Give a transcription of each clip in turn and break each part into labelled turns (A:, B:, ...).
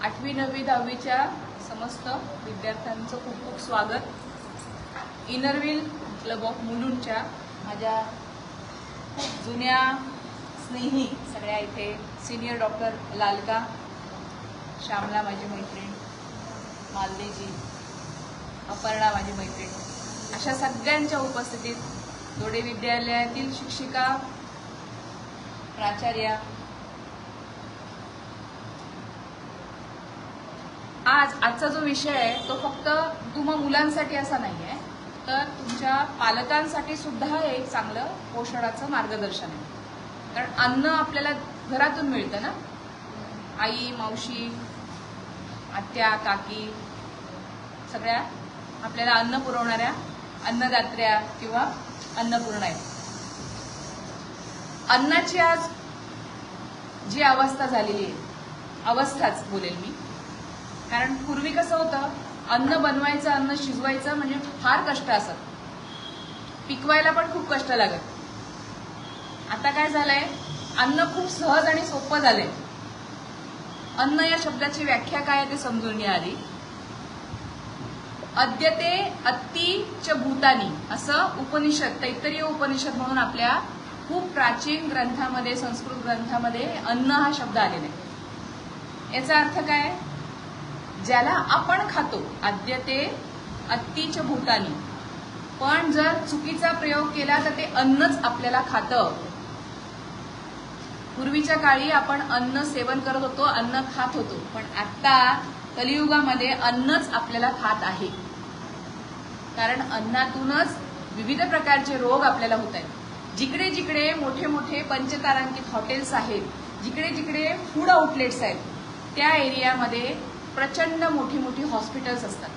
A: 8वी 9वी 10वीच्या समस्त विद्यार्थ्यांचं खूप खूप स्वागत. इनरव्हील क्लब ऑफ मुलुंडच्या माझ्या खूप जुन्या स्नेही सगळ्या इथे सिनियर डॉक्टर लालका, श्यामला माझी मैत्रीण, मालदेजी, अपर्णा माझी मैत्रीण, अशा सगळ्यांच्या उपस्थितीत दोडे विद्यालयातील शिक्षिका, प्राचार्या, आजचा जो विषय आहे तो फक्त तुम्हा मुलांसाठी असा नाही आहे, तर तुमच्या पालकांसाठी सुद्धा एक चांगलं पोषणाचं मार्गदर्शन आहे. कारण अन्न आपल्याला घरातून मिळतं ना, आई, मावशी, आत्या, काकी सगळ्या आपल्याला अन्न पुरवणाऱ्या अन्नदात्र्या किंवा अन्नपूर्णा आहेत. अन्नाची आज जी अवस्था झालेली आहे, अवस्थाच बोलेल मी, कारण पूर्वी कसं होतं, अन्न बनवायचं, अन्न शिजवायचं म्हणजे फार कष्ट असत, पिकवायला पण खूप कष्ट लागत. आता काय झालंय, अन्न खूप सहज आणि सोपं झालंय. अन्न या शब्दाची व्याख्या काय आहे ते समजून घ्या आधी. अद्यते अत्ति च भूतानी असं उपनिषद, तैत्तरीय उपनिषद म्हणून आपल्या खूप प्राचीन ग्रंथामध्ये, संस्कृत ग्रंथामध्ये अन्न हा शब्द आलेला आहे. याचा अर्थ काय, ज्याला आपण खातो. अद्यते अत्ति च भूतानी. पण जर चुकीचा प्रयोग केला तर ते अन्नच आपल्याला खातं. पूर्वीच्या काळी आपण अन्न सेवन करत होतो, अन्न खात होतो, पण आता कलियुगामध्ये अन्नच आपल्याला खात आहे. कारण अन्नातूनच विविध प्रकारचे रोग आपल्याला होत आहेत. जिकडे जिकडे मोठे मोठे पंचतारांकित हॉटेल्स आहेत, जिकडे जिकडे फूड आउटलेट्स आहेत, त्या एरियामध्ये प्रचंड मोठी मोठी हॉस्पिटल्स असतात.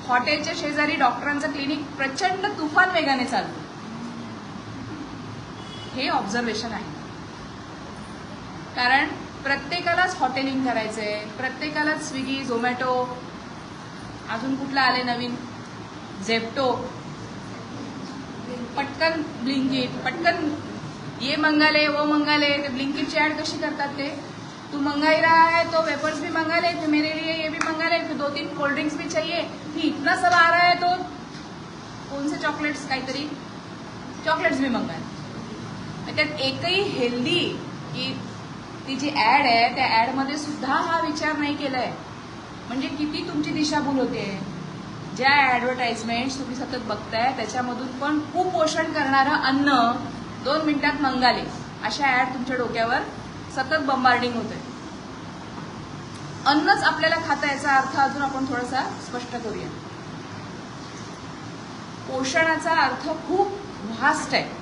A: हॉटेलच्या शेजारी डॉक्टरांचं क्लिनिक प्रचंड तुफान वेगाने चालतं. हे ऑब्झर्वेशन आहे. कारण प्रत्येकालाच हॉटेलिंग करायचंय, प्रत्येकालाच स्विगी, झोमॅटो, अजून कुठला आले नवीन, झेप्टो, पटकन ब्लिंकिट, पटकन ये मंगाले वो मंगाले. ते ब्लिंकिटची ऍड कशी करतात, ते तू मंगा ही रहा है तो वेपर्स भी मंगा ले, तो मेरे लिए ये भी मंगा ले, तो 2-3 कोल्ड ड्रिंक्स भी चाहिए, फिर इतना सब आ रहा है तो कौन से चॉकलेट्स, काहीतरी चॉकलेट्स भी मंगा. त्यात एकही हेल्दी की ती जी ऍड आहे त्या ऍड मध्ये सुद्धा हा विचार नाही केलाय. म्हणजे किती तुमची दिशाभूल होते. ज्या ऍडव्हर्टाइजमेंट तुम्ही सतत बघताय त्याच्यामधून पण खूप पोषण करणारं अन्न 2 मिनिटात मंगाले, अशा ऍड तुमच्या डोक्यावर सतत बंबार्डिंग होते. अन्नच आपल्याला खाता, याचा अर्थ अजून आपण थोडासा स्पष्ट करूया. पोषणाचा अर्थ खूप व्हास्ट आहे.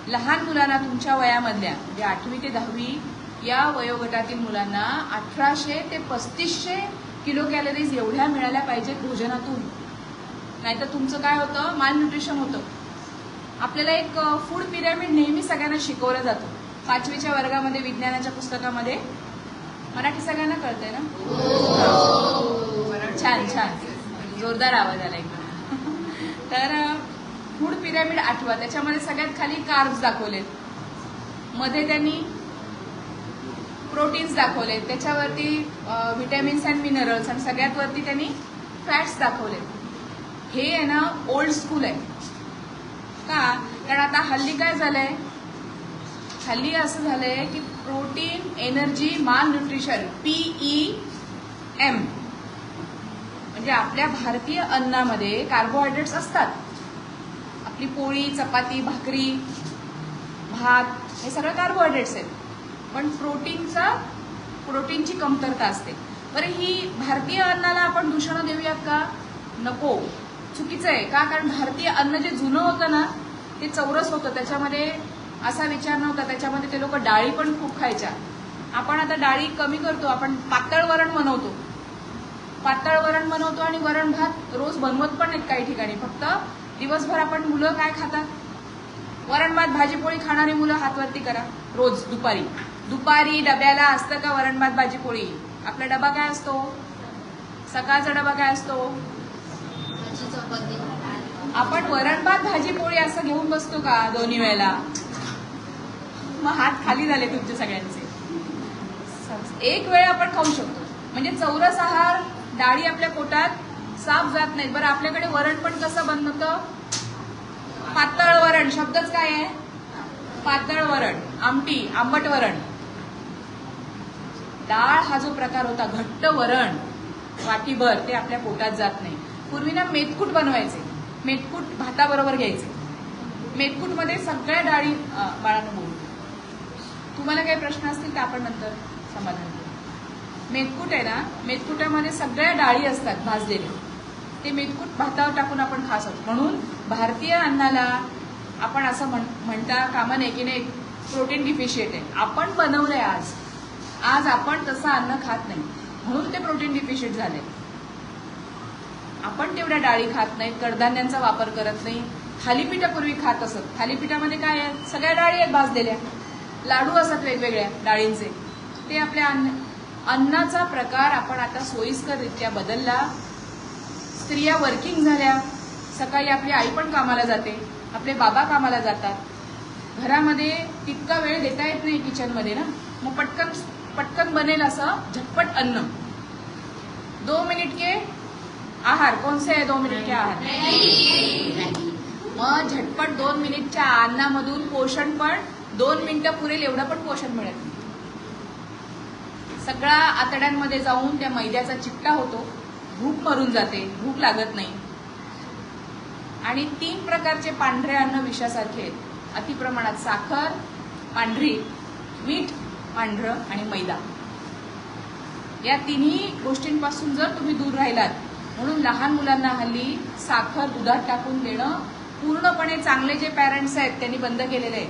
A: लहान मुलांना तुमच्या वयामधल्या म्हणजे 8वी ते 10वी या वयोगटातील मुलांना 1800 ते 3500 किलो कॅलरीज एवढ्या मिळाल्या पाहिजेत भोजनातून. नाहीतर तुमचं काय होतं, माल न्यूट्रिशन होतं. आपल्याला एक फूड पिरॅमिड नेहमी सगळ्यांना शिकवलं जातं. 5वीच्या वर्गामध्ये विज्ञानाच्या पुस्तकामध्ये. मराठी सगळ्यांना कळतंय ना? छान छान, जोरदार आवाज आला एकदम. तर फूड पिरॅमिड आठवा, त्याच्यामध्ये सगळ्यात खाली कार्ब्स दाखवलेत, मध्ये त्यांनी प्रोटीन्स दाखवलेत, त्याच्यावरती व्हिटॅमिन्स अँड मिनरल्स, आणि सगळ्यात वरती त्यांनी फॅट्स दाखवलेत. हे आहे ना ओल्ड स्कूल आहे. का? कारण आता हल्ली काय झालंय, हल्ली असं झालंय की प्रोटीन, एनर्जी, माल न्यूट्रिशन, PEM, म्हणजे आपल्या भारतीय अन्नामध्ये कार्बोहायड्रेट्स असतात. आपली पोळी, चपाती, भाकरी, भात हे सगळं कार्बोहायड्रेट्स आहेत. पण प्रोटीनची कमतरता असते. बरं, ही भारतीय अन्नाला आपण दूषणं देऊयात का? नको, चुकीचं आहे. का? कारण भारतीय अन्न जे जुनं होतं ना ते चौरस होतं, त्याच्यामध्ये असा विचार नव्हता. त्याच्यामध्ये ते लोक डाळी पण खूप खायच्या. आपण आता डाळी कमी करतो, आपण पातळ वरण बनवतो, आणि वरण भात रोज बनवत पण नाहीत काही ठिकाणी. फक्त दिवसभर आपण मुलं काय खातात, वरण भात भाजी पोळी खाणारी मुलं हातवरती करा. रोज दुपारी डब्याला असतं का वरण भात भाजी पोळी? आपला डबा काय असतो, सकाळचा डबा काय असतो, आपण वरण भात भाजी पोळी असं घेऊन बसतो का दोन्ही वेळेला? मग हात खाली झाले तुमचे सगळ्यांचे. एक वेळ आपण खाऊ शकतो. म्हणजे चौरस आहार, डाळी आपल्या पोटात साफ जात नाहीत. बरं, आपल्याकडे वरण पण कसं बनतं? पातळ वरण. शब्दच काय आहे? पातळ वरण. आमटी, आंबट वरण. डाळ हा जो प्रकार होता, घट्ट वरण वाटीभर, ते आपल्या पोटात जात नाही. पूर्वी ना मेथकूट बनवायचे. मेथकूट भाताबरोबर घ्यायचे. मेथकूट मध्ये सगळ्या डाळी, बाळांनो बोलू, तुम्हाला काही प्रश्न असतील तर आपण नंतर समाधान करू. मेथकूट आहे ना, मेथकुटामध्ये सगळ्या डाळी असतात भाजलेल्या. ते मेथकूट भातावर टाकून आपण खास आहोत. म्हणून भारतीय अन्नाला आपण असं म्हणता कामा नये की नाही प्रोटीन डिफिशियंट आहे. आपण बनवलंय आज आपण तसं अन्न खात नाही, म्हणून ते प्रोटीन डिफिशियंट झाले. आपण तेवढ्या डाळी खात नाहीत, कडधान्यांचा वापर करत नाही. थालीपीठं पूर्वी खात असत. थालीपीठामध्ये काय आहे? सगळ्या डाळी आहेत भाजलेल्या. लाडू असतात वेगवेगळ्या डाळींचे. ते आपल्या अन्नाचा प्रकार आपण आता सोयीस्कररित्या बदलला. स्त्रिया वर्किंग झाल्या. सकाळी आपली आई पण कामाला जाते, आपले बाबा कामाला जातात. घरामध्ये तितका वेळ देता येत नाही किचनमध्ये ना, मग पटकन बनेल असं झटपट अन्न. 2 मिनिट के आहार कौन से है? 2 मिनिट के आहार. मग झटपट 2 मिनिटच्या अन्नामधून पोषण पण 2 मिनिटं पुरेल एवढं पण पोषण मिळत नाही. सगळा आतड्यांमध्ये जाऊन त्या मैद्याचा चिकटा होतो. भूक मरून जाते, भूक लागत नाही. आणि 3 प्रकारचे पांढरे अन्न विषासारखे आहेत. अतिप्रमाणात साखर पांढरी, मीठ पांढरं आणि मैदा. या तिन्ही गोष्टींपासून जर तुम्ही दूर राहिलात, म्हणून लहान मुलांना हल्ली साखर दुधात टाकून देणं पूर्णपणे चांगले जे पॅरेंट्स आहेत त्यांनी बंद केलेले आहे.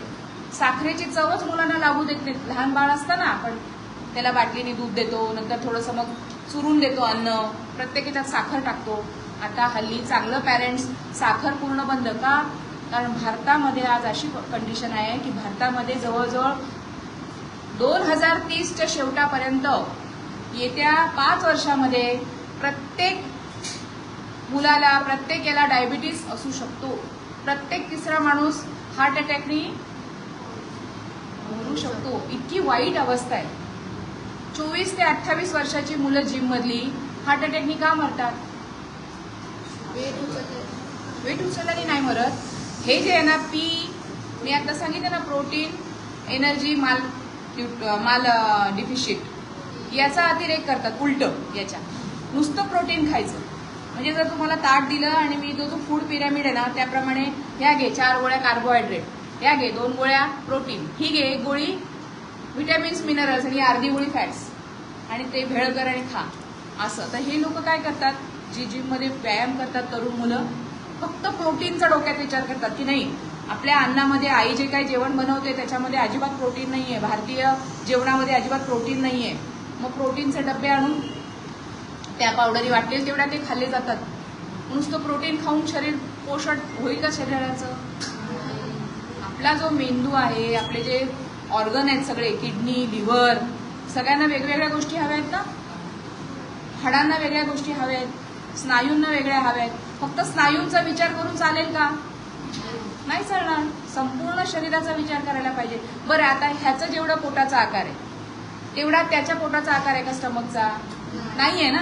A: साखरेची चवच मुलांना लागू देत नाहीत. लहान बाळ असताना आपण त्याला बाटलीने दूध देतो, नंतर थोडंसं मग चुरून देतो अन्न, प्रत्येक याच्यात साखर टाकतो. आता हल्ली चांगलं पॅरेंट्स साखर पूर्ण बंद का? कारण भारतामध्ये आज अशी कंडिशन आहे की भारतामध्ये जवळजवळ 2030च्या शेवटापर्यंत येत्या 5 वर्षामध्ये प्रत्येक मुलाला, प्रत्येक याला डायबिटीस असू शकतो. प्रत्येक 3रा माणूस हार्ट अटॅकनी मरू शकतो. इतकी वाईट अवस्था आहे. 24 ते 28 वर्षाची मुलं जिम मधली हार्ट अटॅकनी का मरतात? वेट उचलल्याने नाही मरत. हे जे आहे ना, मी आता सांगितलं ना, प्रोटीन, एनर्जी, माल डिफिशियंट, याचा अतिरेक करतात. उलट याच्या नुसतं प्रोटीन खायचं. म्हणजे जर तुम्हाला ताट दिलं आणि मी जो फूड पिरॅमिड आहे ना, त्याप्रमाणे ह्या घे 4 गोळ्या कार्बोहायड्रेट, ह्या घे 2 गोळ्या प्रोटीन, ही घे 1 गोळी विटॅमिन्स मिनरल्स आणि अर्धी गोळी फॅट्स, आणि ते भेळ कर आणि खा असं. तर हे लोक काय करतात, जी जिममध्ये व्यायाम करतात तरुण मुलं, फक्त प्रोटीनचा डोक्यात विचार करतात की नाही आपल्या अन्नामध्ये आई जे काही जेवण बनवते त्याच्यामध्ये अजिबात प्रोटीन नाहीये, भारतीय जेवणामध्ये अजिबात प्रोटीन नाहीये. मग प्रोटीनचे डबे आणून त्या पावडरी वाटतील तेवढ्या ते खाल्ले जातात. नुसतं प्रोटीन खाऊन शरीर पोषण होईल का शरीराचं? आपला जो मेंदू आहे, आपले जे ऑर्गन आहेत सगळे, किडनी, लिव्हर, सगळ्यांना वेगवेगळ्या गोष्टी हव्या आहेत ना. हाडांना वेगळ्या गोष्टी हव्या आहेत, स्नायूंना वेगळ्या हव्या आहेत. फक्त स्नायूंचा विचार करून चालेल का? नाही चालणार. संपूर्ण शरीराचा विचार करायला पाहिजे. बरं, आता ह्याचं जेवढं पोटाचा आकार आहे तेवढा त्याच्या पोटाचा आकार आहे का स्टमकचा? नाहीये ना.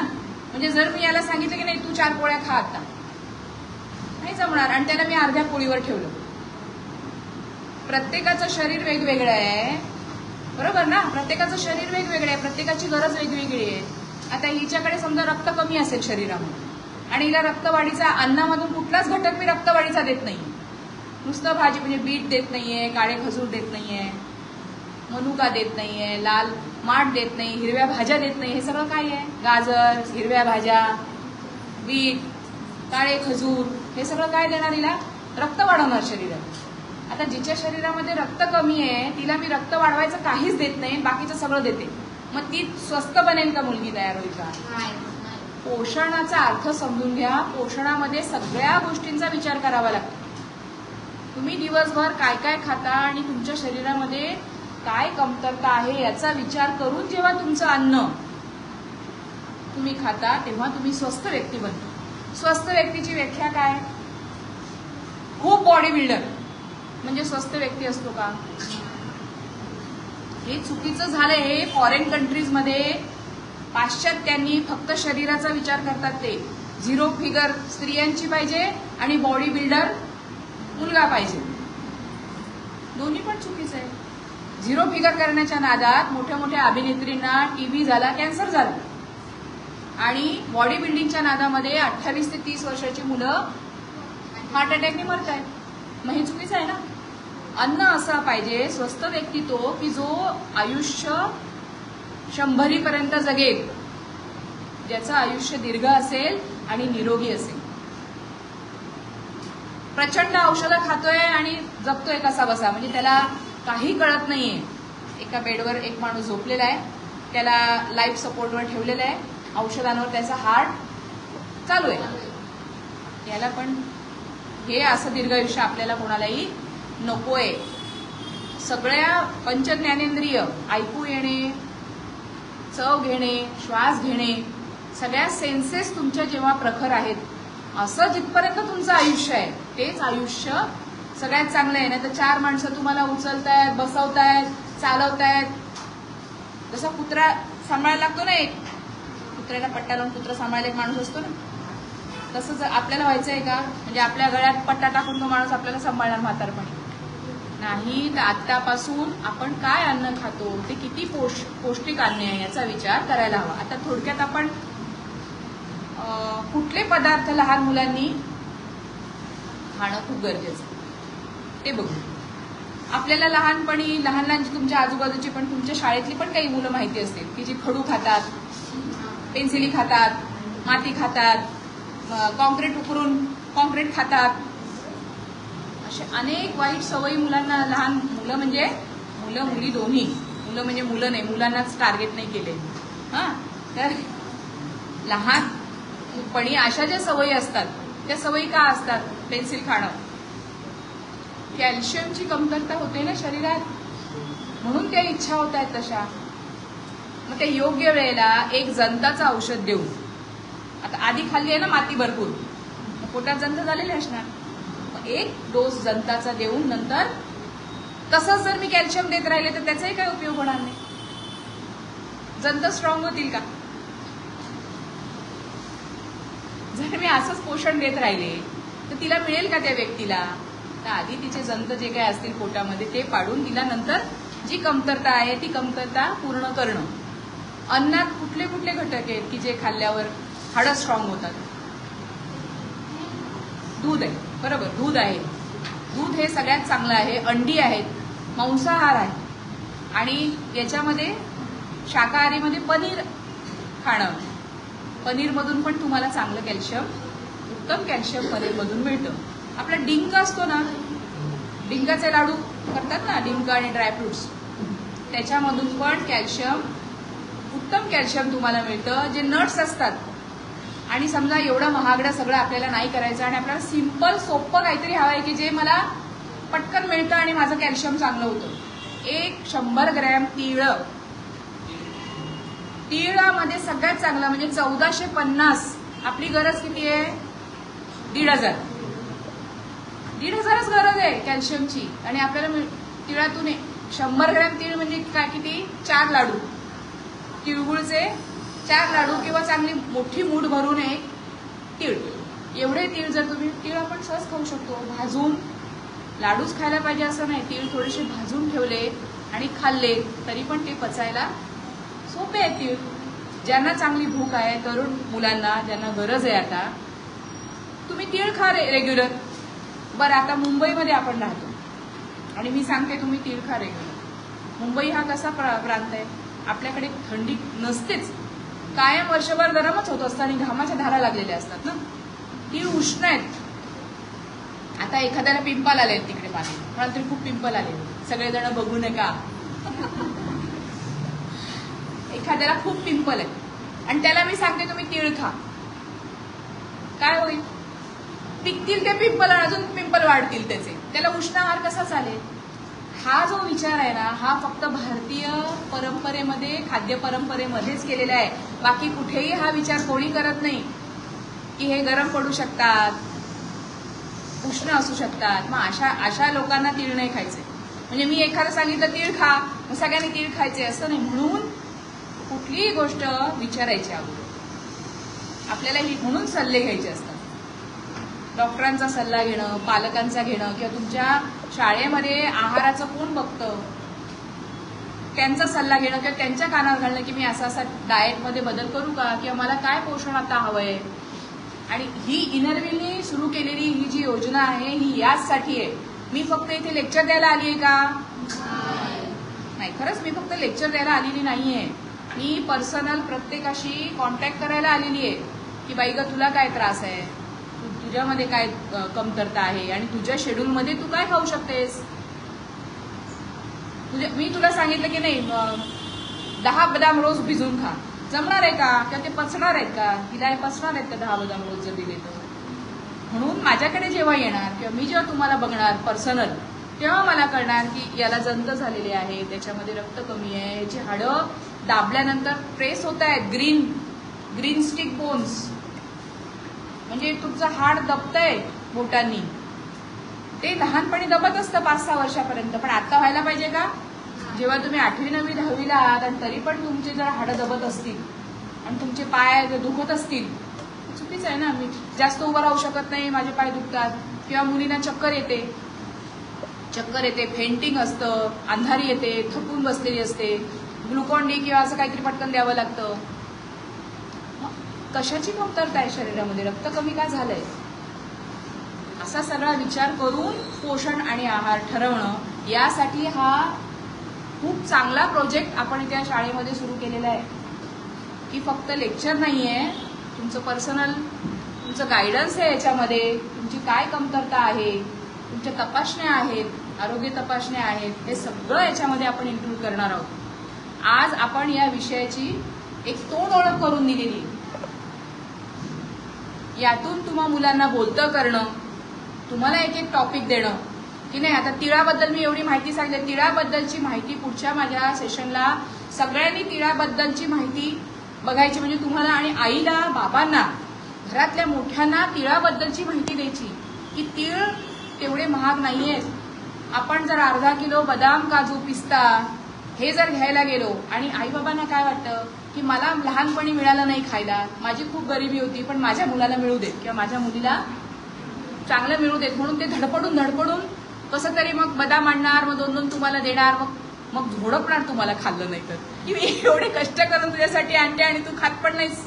A: म्हणजे जर मी याला सांगितलं की नाही तू 4 पोळ्या खा आता, नाही जमणार. आणि त्याला मी अर्ध्या पोळीवर ठेवलं. प्रत्येकाचं शरीर वेगवेगळं आहे, बरोबर ना. प्रत्येकाचं शरीर वेगवेगळं आहे, प्रत्येकाची गरज वेगवेगळी आहे. आता हिच्याकडे समजा रक्त कमी असेल शरीरामध्ये आणि हिला रक्तवाढीचा अन्नामधून कुठलाच घटक मी रक्तवाढीचा देत नाही. नुसतं भाजी म्हणजे बीट देत नाहीये, काळे खजूर देत नाहीये, मनुका देत नाहीये, लाल माठ देत नाही, हिरव्या भाज्या देत नाही. हे सगळं काय आहे? गाजर, हिरव्या भाज्या, बीट, काळे खजूर, हे सगळं काय देणार हिला? रक्त वाढवणार शरीरात. आता जिच्या शरीरामध्ये रक्त कमी आहे तिला मी रक्त वाढवायचं काहीच देत नाही, बाकीचं सगळं देते. मग ती स्वस्थ बनेल का? मुलगी तयार होईल का? पोषणाचा अर्थ समजून घ्या. पोषणामध्ये सगळ्या गोष्टींचा विचार करावा लागतो. तुम्ही दिवसभर काय काय खाता आणि तुमच्या शरीरामध्ये काय कमतरता आहे याचा विचार करून जेव्हा तुमचं अन्न तुम्ही खाता तेव्हा तुम्ही स्वस्थ व्यक्ती बनता. स्वस्थ व्यक्तीची व्याख्या काय? खूप बॉडी बिल्डर म्हणजे स्वस्थ व्यक्ती असतो का? हे चुकीचं झालंय. हे फॉरेन कंट्रीजमध्ये पाश्चात्यांनी फक्त शरीराचा विचार करतात. ते 0 फिगर स्त्रियांची पाहिजे आणि बॉडी बिल्डर मुलगा पाहिजे. दोन्ही पण चुकीचं आहे. 0 फिगर करण्याच्या नादात मोठ्या मोठ्या अभिनेत्रींना टीबी झाला, कॅन्सर झाला. आणि बॉडी बिल्डिंगच्या नादामध्ये 28 ते 30 वर्षाची मुलं हार्ट अटॅकने मरत आहेत. मग हे चुकीचं आहे ना. अन्न असा पाहिजे स्वस्थ व्यक्ती तो की जो आयुष्य 100 पर्यंत जगेल, ज्याचं आयुष्य दीर्घ असेल आणि निरोगी असेल. प्रचंड औषधं खातोय आणि जगतोय कसा बसा, म्हणजे त्याला काही कळत नाहीये. एका बेडवर एक माणूस झोपलेला आहे, त्याला लाईफ सपोर्टवर ठेवलेलं आहे, औषधांवर त्याचा हार्ट चालू आहे. याला पण हे असं दीर्घ आयुष्य आपल्याला कोणालाही नकोय. सगळ्या पंचज्ञानेंद्रिय, ऐकू येणे, चव घेणे, श्वास घेणे, सगळ्या सेन्सेस तुमच्या जेव्हा प्रखर आहेत, असं जिथपर्यंत तुमचं आयुष्य आहे तेच आयुष्य सगळ्यात चांगलं आहे. नाही तर 4 माणसं तुम्हाला उचलतायत, बसवतायत, चालवतायत. जसा कुत्रा सांभाळायला लागतो ना, एक कुत्र्याला पट्टा लावून कुत्रा सांभाळायला एक माणूस असतो ना, तसं जर आपल्याला व्हायचं आहे का? म्हणजे आपल्या गळ्यात पट्टा टाकून तो माणूस आपल्याला सांभाळणार म्हातारपणी नाही. तर आत्तापासून आपण काय अन्न खातो, ते किती पौष्टिक अन्न आहे याचा विचार करायला हवा. आता थोडक्यात आपण कुठले पदार्थ लहान मुलांनी खाणं खूप गरजेचं ते बघू. आपल्याला लहानपणी लहान लहान तुमच्या आजूबाजूची पण तुमच्या शाळेतली पण काही मुलं माहिती असतील की जी खडू खातात, पेन्सिली खातात, माती खातात, कॉन्क्रीट उकरून कॉन्क्रीट खातात. असे अनेक वाईट सवयी मुलांना, लहान मुलं म्हणजे मुलं मुली दोन्ही, मुलं म्हणजे मुलं नाही, मुलांनाच टार्गेट नाही केले. तर लहानपणी अशा ज्या सवयी असतात त्या सवयी का असतात? पेन्सिल खाणं, कॅल्शियमची कमतरता होते ना शरीरात, म्हणून त्या इच्छा होत आहेत तशा. मग त्या योग्य वेळेला एक जंताचं औषध देऊन, आता आधी खाल्ली आहे ना माती भरपूर, पोटात जंत झालेले असणार, मग एक डोस जंताचा देऊन नंतर तसंच जर मी कॅल्शियम देत राहिले तर त्याचाही काही उपयोग होणार नाही. जंत स्ट्रॉंग होतील का? जर मी असंच पोषण देत राहिले तर तिला मिळेल का त्या व्यक्तीला? तर आधी तिचे जंत जे काही असतील पोटामध्ये ते पाडून तिला नंतर जी कमतरता आहे ती कमतरता पूर्ण करणं. अन्नात कुठले कुठले घटक आहेत की जे खाल्ल्यावर हाडं स्ट्रॉंग होतात? दूध आहे, बरोबर, दूध आहे. दूध हे सगळ्यात चांगलं आहे. अंडी आहेत, मांसाहार आहे, आणि याच्यामध्ये शाकाहारीमध्ये पनीर खाणं, पनीरमधून पण तुम्हाला चांगलं कॅल्शियम, उत्तम कॅल्शियम पनीरमधून मिळतं. आपला डिंक असतो ना, डिंकाचे लाडू करतात ना, डिंक आणि ड्रायफ्रुट्स, त्याच्यामधून पण कॅल्शियम, उत्तम कॅल्शियम तुम्हाला मिळतं. जे नट्स असतात, आणि समजा एवढं महागडं सगळं आपल्याला नाही करायचं आणि आपल्याला सिंपल सोपं काहीतरी हवं आहे की जे मला पटकन मिळतं आणि माझं कॅल्शियम चांगलं होतं. 100 ग्रॅम तीळ, तीळामध्ये सगळ्यात चांगला म्हणजे 1450. आपली गरज किती आहे? 1500. 1500च गरज आहे कॅल्शियमची, आणि आपल्याला तिळातून 100 ग्रॅम तीळ म्हणजे काय, किती? 4 लाडू तिळगुळचे, 4 लाडू, किंवा चांगली मोठी मूठ भरून एक तीळ. एवढे तीळ जर तुम्ही, तीळ आपण सहज खाऊ शकतो भाजून, लाडूच खायला पाहिजे असं नाही. तीळ थोडेसे भाजून ठेवले आणि खाल्ले तरी पण ते पचायला सोपे आहे. तीळ ज्यांना चांगली भूक आहे, तरुण मुलांना ज्यांना गरज आहे, आता तुम्ही तीळ खा रेग्युलर. बरं, आता मुंबईमध्ये आपण राहतो आणि मी सांगते तुम्ही तीळ खा रेग्युलर. मुंबई हा कसा प्रांत आहे? आपल्याकडे थंडी नसतेच, कायम वर्षभर गरमच होत असतं आणि घामाच्या धारा लागलेल्या असतात ना. तीळ उष्ण आहेत. आता एखाद्याला पिंपल आले तिकडे, माझे मला तरी खूप पिंपल आले, सगळेजण बघू नका. एखाद्याला खूप पिंपल आहे आणि त्याला मी सांगते तुम्ही तीळ खा, काय होईल? पिकतील ते पिंपल, अजून पिंपल वाढतील त्याचे. त्याला उष्ण आहार कसा चालेल? हा जो विचार आहे ना, हा फक्त भारतीय परंपरेमध्ये, खाद्य परंपरेमध्येच केलेला आहे. बाकी कुठेही हा विचार कोणी करत नाही की हे गरम पडू शकतात, उष्ण असू शकतात. मग अशा लोकांना तीळ नाही खायचे. म्हणजे मी एखादं सांगितलं तीळ खा, मग सगळ्यांनी तीळ खायचे असं नाही. म्हणून कुठलीही गोष्ट विचारायची अगोदर आपल्याला, ही म्हणून सल्ले घ्यायचे असतात. डॉक्टरांचा सल्ला घेणं, पालकांचा घेणं, किंवा तुमच्या शाळेमध्ये आहाराचं कोण बघतं त्यांचा सल्ला घेणं, किंवा त्यांच्या कानावर घालणं की मी असा डाएटमध्ये बदल करू का, किंवा मला काय पोषण आता हवंय. आणि ही इनरव्हीलनी सुरू केलेली ही जी योजना आहे ही याचसाठी आहे. मी फक्त इथे लेक्चर द्यायला आली आहे का? नाही, खरंच मी फक्त लेक्चर द्यायला आलेली नाहीये. मी पर्सनल प्रत्येकाशी कॉन्टॅक्ट करायला आलेली आहे की बाई ग तुला काय त्रास आहे, तुझ्यामध्ये काय कमतरता आहे, आणि तुझ्या शेड्यूलमध्ये तू काय खाऊ शकतेस. मी तुला सांगितलं की नाही 10 बदाम रोज भिजून खा, जमणार आहे का, किंवा ते पचणार आहेत का, तिला हे पचणार आहेत का 10 बदाम रोज जर दिले तर. म्हणून माझ्याकडे जेव्हा येणार किंवा मी जेव्हा तुम्हाला बघणार पर्सनल, तेव्हा मला कळणार की याला जंत झालेले आहे, त्याच्यामध्ये रक्त कमी आहे, याची हाडं दाबल्यानंतर प्रेस होत आहेत, ग्रीन स्टिक बोन्स, म्हणजे तुमचं हाड दबतंय बोटांनी. ते लहानपणी दबत असतं 5-6 वर्षापर्यंत, पण आता व्हायला पाहिजे का? जेव्हा तुम्ही 8वी 9वी 10वीला आहात आणि तरी पण तुमचे जर हाडं दबत असतील आणि तुमचे पाय दुखत असतील, चुकीच आहे ना. मी जास्त उभं राहू शकत नाही, माझे पाय दुखतात, किंवा मुलींना चक्कर येते, फेंटिंग असतं, अंधारी येते, थकून बसलेली असते, ग्लुकॉन डी किंवा असं काहीतरी पटकन द्यावं लागतं. कशाची कमतरता आहे शरीरामध्ये, रक्त कमी का झालंय, असा सगळा विचार करून पोषण आणि आहार ठरवणं, यासाठी हा खूप चांगला प्रोजेक्ट आपण त्या शाळेमध्ये सुरू केलेला आहे. की फक्त लेक्चर नाहीये, तुमचं पर्सनल तुमचं गायडन्स आहे याच्यामध्ये, तुमची काय कमतरता आहे, तुमच्या तपासण्या आहेत, आरोग्य तपासण्या आहेत, हे सगळं याच्यामध्ये आपण इन्क्लूड करणार आहोत. आज आपण या विषयाची एक तोंड ओळख करून दिलेली. यातून तुम्हा मुलांना बोलतं करणं, तुम्हाला एक टॉपिक देणं की नाही. आता तिळाबद्दल मी एवढी माहिती सांगितली, तिळाबद्दलची माहिती पुढच्या माझ्या सेशनला सगळ्यांनी तिळाबद्दलची माहिती बघायची, म्हणजे तुम्हाला आणि आईला, बाबांना, घरातल्या मोठ्यांना तिळाबद्दलची माहिती द्यायची की तीळ तेवढे महाग नाहीयेत. आपण जर अर्धा किलो बदाम, काजू, पिस्ता हे जर घ्यायला गेलो, आणि आईबाबांना काय वाटतं की मला लहानपणी मिळालं नाही खायला, माझी खूप गरिबी होती, पण माझ्या मुलाला मिळू देत किंवा माझ्या मुलीला चांगलं मिळू देत, म्हणून ते धडपडून कसं तरी मग बदाम आणणार, मग 2-2 तुम्हाला देणार, मग झोडपणार तुम्हाला खाल्लं नाही तर, की मी एवढे कष्ट करून तुझ्यासाठी आणते आणि तू खात पण नाहीस.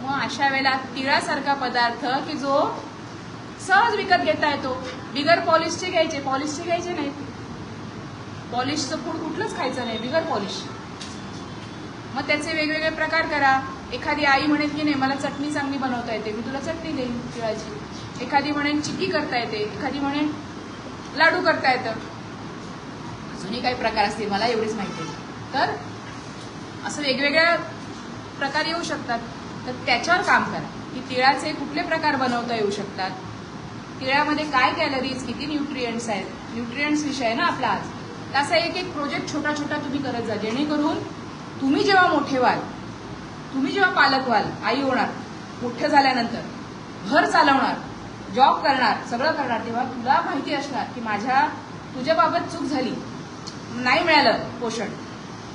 A: मग अशा वेळेला तिळासारखा पदार्थ की जो सहज विकत घेता येतो, बिगर पॉलिशचे घ्यायचे, नाही, पॉलिशचं फूड कुठलंच खायचं नाही बिगर पॉलिश. मग त्याचे वेगवेगळे प्रकार करा. एखादी आई म्हणेल की नाही मला चटणी चांगली बनवता येते, मी तुला चटणी देईन तिळाची. एखादी म्हणेन चिक्की करता येते, एखादी म्हणेन लाडू करता येतं, अजूनही काही प्रकार असतील मला एवढीच माहिती आहे. तर असं वेगवेगळ्या प्रकार येऊ शकतात. तर त्याच्यावर काम करा की तिळाचे कुठले प्रकार बनवता येऊ शकतात, तिळामध्ये काय कॅलरीज, किती न्यूट्रिएंट्स आहेत. न्यूट्रिएंट्स विषय आहे ना आपला आज. तसा एक प्रोजेक्ट छोटा तुम्ही करत जा, जेणेकरून तुम्ही जेव्हा मोठे व्हाल, तुम्ही जेव्हा पालक व्हाल, आई होणार, मोठं झाल्यानंतर घर चालवणार, जॉब करणार, सगळं करणार, तेव्हा तुला माहिती असणार की तुझ्या बाबत चूक झाली, नाही मिळालं पोषण,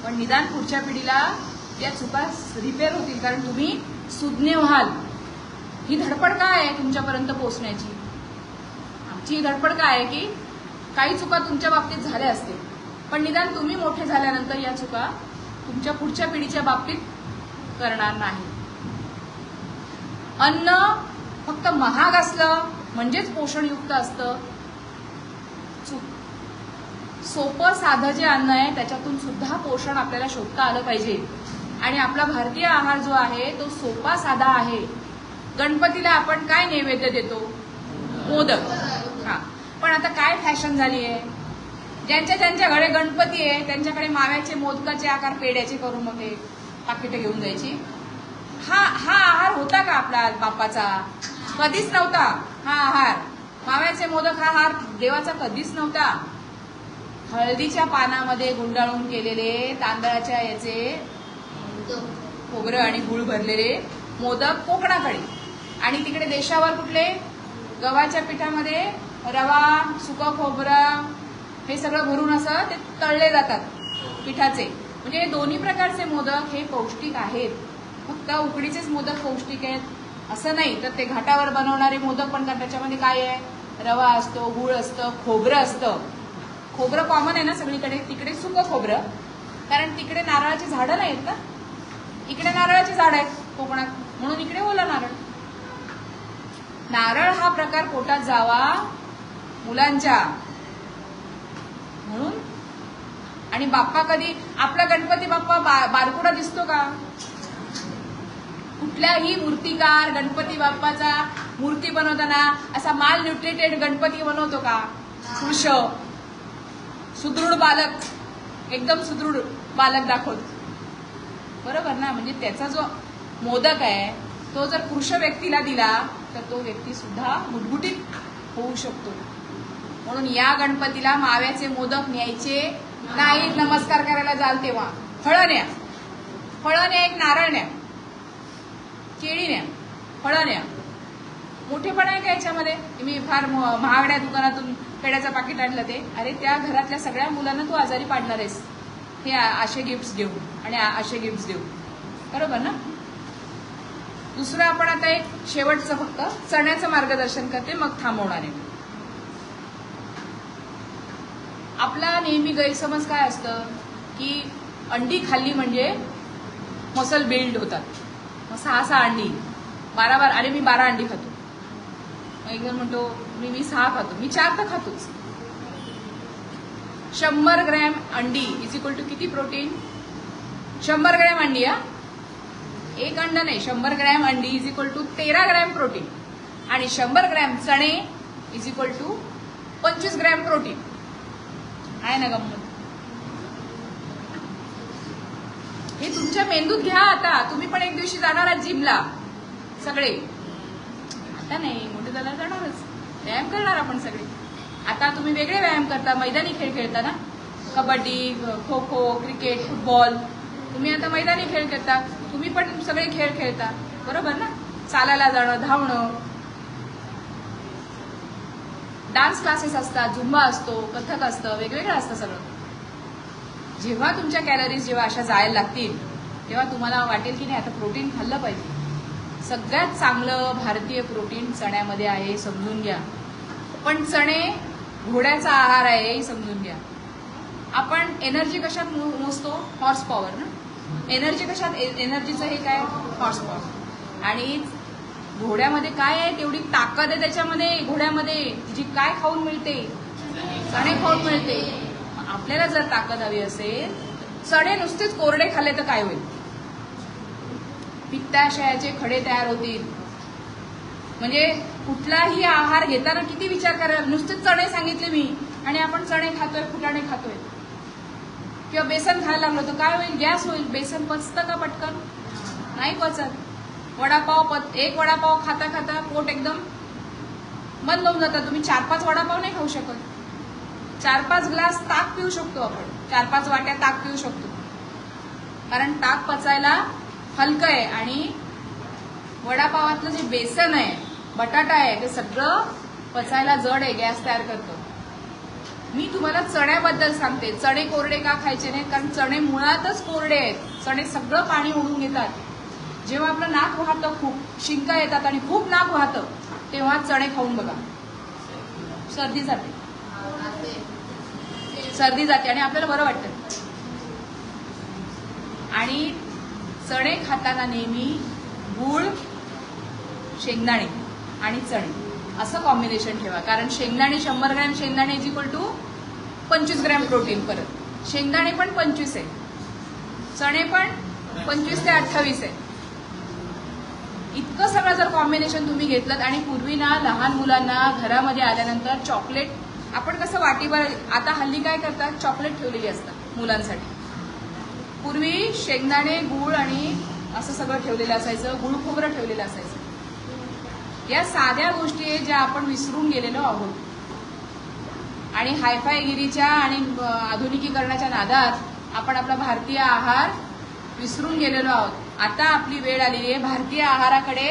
A: पण निदान पुढच्या पिढीला या चुका रिपेअर होतील, कारण तुम्ही सुज्ञ व्हाल. ही धडपड काय आहे तुमच्यापर्यंत पोहोचण्याची? आमची ही धडपड काय आहे की काही चुका तुमच्या बाबतीत झाल्या असतील, पण निदान तुम्ही मोठे झाल्यानंतर या चुका तुमच्या पुढच्या पिढीच्या बाबतीत करणार नाही. अन्न फक्त महाग असलं म्हणजेच पोषणयुक्त असतं, चूक. सोपं साधं जे अन्न आहे त्याच्यातून सुद्धा पोषण आपल्याला शोधता आलं पाहिजे. आणि आपला भारतीय आहार जो आहे तो सोपा साधा आहे. गणपतीला आपण काय नैवेद्य देतो? मोदक. हा, पण आता काय फॅशन झाली आहे, ज्यांच्या घरी गणपती आहे त्यांच्याकडे माव्याचे, मोदकाचे आकार, पेड्याचे करून मग ते पाकिटं घेऊन जायची. हा आहार होता का आपला बापाचा? कधीच नव्हता. हा आहार, माव्याचे मोदक हा आहार देवाचा कधीच नव्हता. हळदीच्या पानामध्ये गुंडाळून केलेले तांदळाच्या याचे खोबरं आणि गुळ भरलेले मोदक कोकणाकडे, आणि तिकडे देशावर कुठले? गव्हाच्या पिठामध्ये रवा, सुकं खोबरं, हे सगळं भरून असं ते तळले जातात पिठाचे. म्हणजे हे दोन्ही प्रकारचे मोदक हे पौष्टिक आहेत. फक्त उकडीचेच मोदक पौष्टिक आहेत असं नाही. तर ते घाटावर बनवणारे मोदक पण त्याच्यामध्ये काय आहे, रवा असतो, गूळ असतं, खोबरं असतं. खोबरं कॉमन आहे ना सगळीकडे. तिकडे सुकं खोबरं, कारण तिकडे नारळाची झाडं नाहीत ना. इकडे नारळाची झाड आहेत कोकणात, म्हणून इकडे ओला नारळ. नारळ हा प्रकार पोटात जावा मुलांच्या म्हणून. आणि बाप्पा कधी आपला गणपती बाप्पा बारकुडा दिसतो का? कुठल्याही मूर्तिकार गणपती बाप्पाचा मूर्ती बनवताना असा माल न्यूट्रिटेड गणपती बनवतो का? खुश सुदृढ बालक, एकदम सुदृढ बालक दाखवतो. बरोबर ना. म्हणजे त्याचा जो मोदक आहे तो जर पुरुष व्यक्तीला दिला तर तो व्यक्ती सुद्धा गुटगुटीत होऊ शकतो. म्हणून या गणपतीला माव्याचे मोदक न्यायचे नाही. नमस्कार करायला जाल तेव्हा फळं न्या, फळं न्या, एक नारळ न्या, केळी न्या, फळं न्या. मोठेपण आहे का याच्यामध्ये? मी फार महागड्या दुकानातून पेड्याचं पाकिट आणलं ते. अरे त्या घरातल्या सगळ्या मुलांना तू आजारी पाडणार आहेस हे असे गिफ्ट्स देऊन आणि असे गिफ्ट्स देऊन. बरोबर ना. दुसरं आपण आता एक शेवटचं फक्त चण्याचं मार्गदर्शन करते, मग थांबवणार आहे. आपला नेहमी गैरसमज काय असतं की अंडी खाल्ली म्हणजे मसल बिल्ड होतात. मग 6 अंडी 12 अरे मी 12 अंडी खातो. एक जण म्हणतो मी 6 खातो, मी 4 तर खातोच. 100 ग्रॅम अंडी इज इक्वल टू किती प्रोटीन? 100 ग्रॅम अंडी. एक अंड नाही, 100 ग्रॅम अंडी is equal to 13 gram protein. आणि 100 ग्रॅम चणे is equal to 25 gram protein. आहे ना गंमत? हे तुमच्या मेंदूत घ्या. आता तुम्ही पण एक दिवशी जाणार आहात जिमला सगळे. आता नाही, मोठे झाल्यावर जाणारच, व्यायाम करणार आपण सगळे. आता तुम्ही वेगळे व्यायाम करता, मैदानी खेळ खेळता ना, कबड्डी, खो खो, क्रिकेट, फुटबॉल. तुम्ही आता मैदानी खेळ खेळता, तुम्ही पण सगळे खेळ खेळता. बरोबर ना. चालायला जाणं, धावणं, डान्स क्लासेस असतात, झुंबा असतो, कथक असतं, वेगवेगळं असतं सगळं. जेव्हा तुमच्या कॅलरीज जेव्हा अशा जायला लागतील तेव्हा तुम्हाला वाटेल की नाही आता प्रोटीन खाल्लं पाहिजे. सगळ्यात चांगलं भारतीय प्रोटीन चण्यामध्ये आहे, समजून घ्या. पण चणे घोड्याचा आहार आहे हे समजून घ्या. आपण एनर्जी कशात मोजतो? हॉर्स पॉवर ना. एनर्जी कशात? एनर्जीचं हे काय? Horse power. आणि घोड्यामध्ये काय आहे? तेवढी ताकद आहे त्याच्यामध्ये. घोड्यामध्ये जी काय खाऊन मिळते? चणे खाऊन मिळते. आपल्याला जर ताकद हवी असेल, चणे नुसतेच कोरडे खाल्ले तर काय होईल? पित्ताशयाचे खडे तयार होतील. म्हणजे कुठलाही आहार घेताना किती विचार करायला. नुसतेच चणे सांगितले मी आणि आपण चणे खातोय, फुटाणे खातोय किंवा बेसन खायला लागलो तर काय होईल? गॅस होईल. बेसन पचतं का पटकन? नाही पचत. वडापाव एक वडापाव खाता खाता पोट एकदम बंद होऊन जातं. तुम्ही 4-5 वडापाव नाही खाऊ शकत. 4-5 ग्लास ताक पिऊ शकतो आपण. 4-5 वाट्या ताक पिऊ शकतो. कारण ताक पचायला हलकं आहे. आणि वडापावातलं जे बेसन आहे, बटाटा आहे, ते सगळं पचायला जड आहे, गॅस तयार करतं. मी तुम्हाला चण्याबद्दल सांगते. चणे कोरडे का खायचे नाहीत? कारण चणे मुळातच कोरडे आहेत. चणे सगळं पाणी ओढून घेतात. जेव्हा आपलं नाक वाहतं, खूप शिंका येतात आणि खूप नाक वाहतं, तेव्हा चणे खाऊन बघा, सर्दी जाते. सर्दी जाते आणि आपल्याला बरं वाटतं. आणि चणे खाताना नेहमी गूळ, शेंगदाणे आणि चणे असं कॉम्बिनेशन ठेवा. कारण शेंगदाणे 100 ग्रॅम शेंगदाणे is equal to 25 gram protein. परत शेंगदाणे पण 25 आहे, चणे पण 25 ते 28 आहे. इतकं सगळं जर कॉम्बिनेशन तुम्ही घेतलं. आणि पूर्वी ना लहान मुलांना घरामध्ये आल्यानंतर चॉकलेट, आपण कसं वाटीवर, आता हल्ली काय करतात, चॉकलेट ठेवलेली असतात मुलांसाठी. पूर्वी शेंगदाणे, गूळ आणि असं सगळं ठेवलेलं असायचं, गुळ खोबरं ठेवलेलं असायचं. या साध्या गोष्टी आहेत ज्या आपण विसरून गेलेलो आहोत. आणि हायफायगिरीच्या आणि आधुनिकीकरणाच्या नादात आपण आपला भारतीय आहार विसरून गेलेलो आहोत. आता आपली वेळ आलेली आहे भारतीय आहाराकडे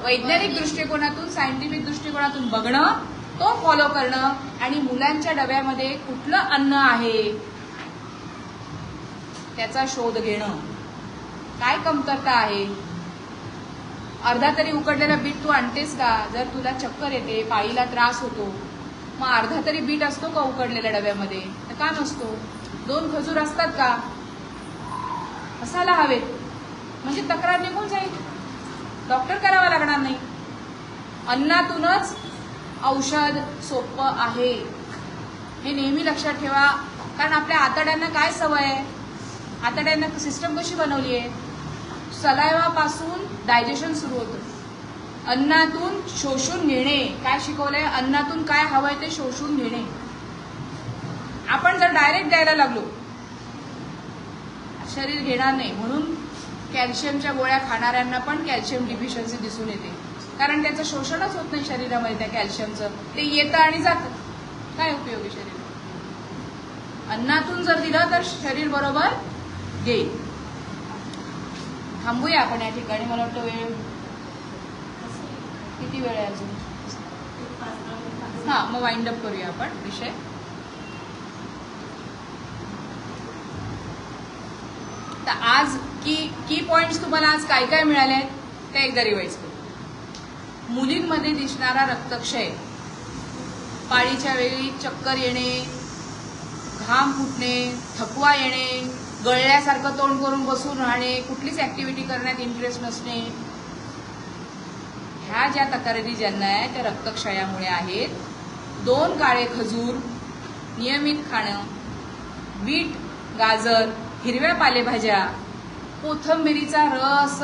A: वैज्ञानिक दृष्टिकोनातून, सायंटिफिक दृष्टिकोनातून बघणं तो फॉलो करणं आणि मुलांच्या डब्यामध्ये कुठलं अन्न आहे त्याचा शोध घेणं. काय कमतरता आहे, अर्धा तरी उकडलेला बीट तू आणतेस का? जर तुला चक्कर येते, पाळीला त्रास होतो, मग अर्धा तरी बीट असतो का उकडलेल्या डब्यामध्ये? तर का नसतो? 2 खजूर असतात का? असायला हवेत, म्हणजे तक्रार निघून जाईल, डॉक्टर करावा लागणार नाही. अन्नातूनच औषध सोपं आहे, हे नेहमी लक्षात ठेवा. कारण आपल्या आतड्यांना काय सवय आहे, आतड्यांना सिस्टम कशी बनवली आहे, सलायवापासून डायजेशन सुरू होतं, अन्नातून शोषून घेणे. काय शिकवलंय? अन्नातून काय हवंय ते शोषून घेणे. आपण जर डायरेक्ट द्यायला लागलो, शरीर घेणार नाही. म्हणून कॅल्शियमच्या गोळ्या खाणाऱ्यांना पण कॅल्शियम डिफिशियन्सी दिसून येते, कारण त्याचं शोषणच होत नाही शरीरामध्ये. त्या कॅल्शियमचं ते येतं आणि जातं. काय उपयोगी शरीर? अन्नातून जर दिलं तर शरीर बरोबर घेईल. थांबूया आपण या ठिकाणी. मला वाटतं वेळ किती वेळ आहे अजून? हा, मग वाइंड अप करूया आपण विषय. तर आज की पॉइंट्स तुम्हाला आज काय काय मिळाले आहेत ते एकदा रिवाइज करू. मुलींमध्ये दिसणारा रक्तक्षय, पाळीच्या वेळी चक्कर येणे, घाम फुटणे, थकवा येणे, गळल्यासारखं तोंड करून बसून राहणे, कुठलीच ऍक्टिव्हिटी करण्यात इंटरेस्ट नसणे, ह्या ज्या तक्रारी ज्यांना आहे त्या रक्तक्षयामुळे आहेत. 2 काळे खजूर नियमित खाणं, बीट, गाजर, हिरव्या पालेभाज्या, कोथिंबिरीचा रस,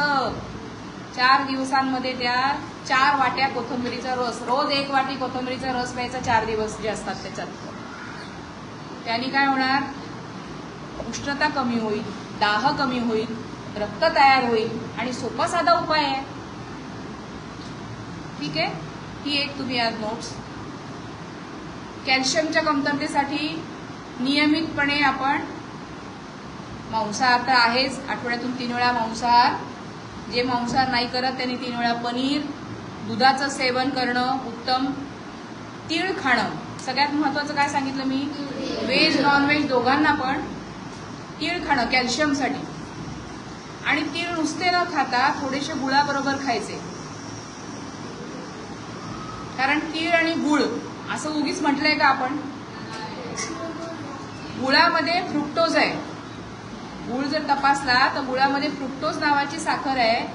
A: 4 दिवसांमध्ये त्या 4 वाट्या कोथिंबिरीचा रस, रोज 1 वाटी कोथिंबिरीचा रस प्यायचा 4 दिवस जे असतात त्याच्यात. त्याने काय होणार? उष्णता कमी होईल, दाह कमी होईल, रक्त तयार होईल आणि सोपा साधा उपाय आहे. ठीक आहे, ही एक तुम्ही आज नोट्स. कॅल्शियमच्या कमतरतेसाठी नियमितपणे आपण मांसाहार तर आहेच, आठवड्यातून 3 वेळा मांसाहार. जे मांसाहार नाही करत त्यांनी 3 वेळा पनीर, दुधाचं सेवन करणं उत्तम. तीळ खाणं, सगळ्यात महत्वाचं काय सांगितलं मी? व्हेज नॉनव्हेज दोघांना पण तीळ खाणं कॅल्शियमसाठी. आणि तीळ नुसते न खाता थोडेसे गुळाबरोबर खायचे, कारण तीळ आणि गुळ असं उगीच म्हटलंय का आपण? गुळामध्ये फ्रुक्टोज आहे. गुळ जर तपासला तर गुळामध्ये फ्रुक्टोज नावाची साखर आहे,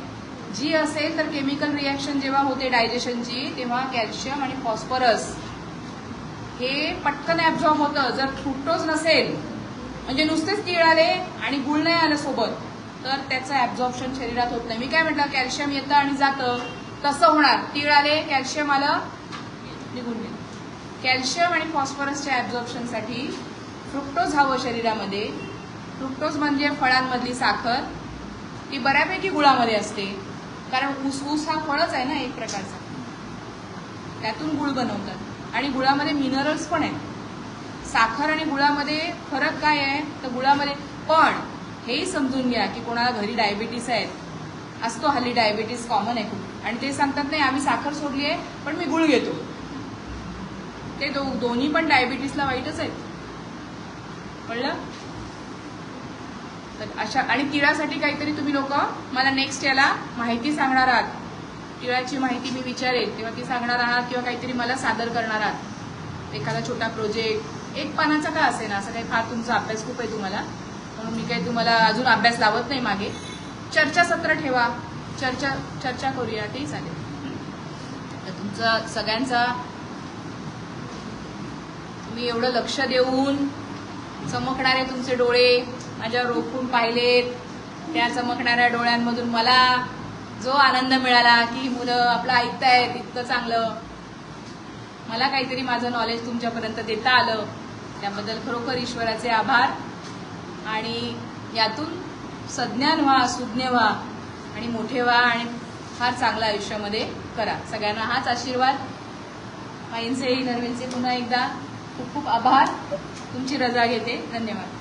A: जी असेल तर केमिकल रिॲक्शन जेव्हा होते डायजेशनची, तेव्हा कॅल्शियम आणि फॉस्फरस हे पटकन ऍब्झॉर्ब होतं. जर फ्रुक्टोज नसेल, म्हणजे नुसतेच तीळ आले आणि गुळ नाही आलं सोबत, तर त्याचं ऍब्झॉर्प्शन शरीरात होत नाही. मी काय म्हटलं? कॅल्शियम येतं आणि जातं, तसं होणार. तीळ आले, कॅल्शियम आलं, निघून गेलं. कॅल्शियम आणि फॉस्फरसच्या ऍब्झॉर्प्शनसाठी फ्रुक्टोज हवं शरीरामध्ये. फ्रुक्टोज म्हणजे फळांमधली साखर, ती बऱ्यापैकी गुळामध्ये असते, कारण ऊस हा फळच आहे ना एक प्रकारचा, त्यातून गुळ बनवतात. आणि गुळामध्ये मिनरल्स पण आहेत. साखर आणि गुळामध्ये फरक काय आहे? तर गुळामध्ये पण हेही समजून घ्या की कोणाला घरी डायबिटीस आहेत, असतो हल्ली डायबिटीस कॉमन आहे खूप, आणि ते सांगतात नाही आम्ही साखर सोडली आहे पण मी गुळ घेतो. ते दोन्ही पण डायबिटीसला वाईटच आहेत, कळलं? तर अशा. आणि तिळासाठी काहीतरी तुम्ही लोक मला नेक्स्ट याला माहिती सांगणार आहात. तिळाची माहिती मी विचारेल तेव्हा ती सांगणार आहात, किंवा काहीतरी मला सादर करणार आहात, एखादा छोटा प्रोजेक्ट, 1 पानाचा का असेल, असं काही फार तुमचा अभ्यास खूप आहे तुम्हाला, म्हणून मी काही तुम्हाला अजून अभ्यास लावत नाही मागे. चर्चासत्र ठेवा, चर्चा करूया, तेही चालेल. तर तुमचं सगळ्यांचा तुम्ही एवढं लक्ष देऊन, चमकणारे तुमचे डोळे माझ्यावर रोखून पाहिलेत, त्या चमकणाऱ्या डोळ्यांमधून मला जो आनंद मिळाला की मुलं आपलं ऐकतायत, इतकं चांगलं, मला काहीतरी माझं नॉलेज तुमच्यापर्यंत देता आलं, त्याबद्दल खरोखर ईश्वराचे आभार. आणि यातून सज्ञान व्हा, सुज्ञ व्हा आणि मोठे व्हा आणि फार चांगलं आयुष्यामध्ये करा. सगळ्यांना हाच आशीर्वाद. माईंचे नरविनचे पुन्हा एकदा खूप खूप आभार. तुमची रजा घेते. धन्यवाद.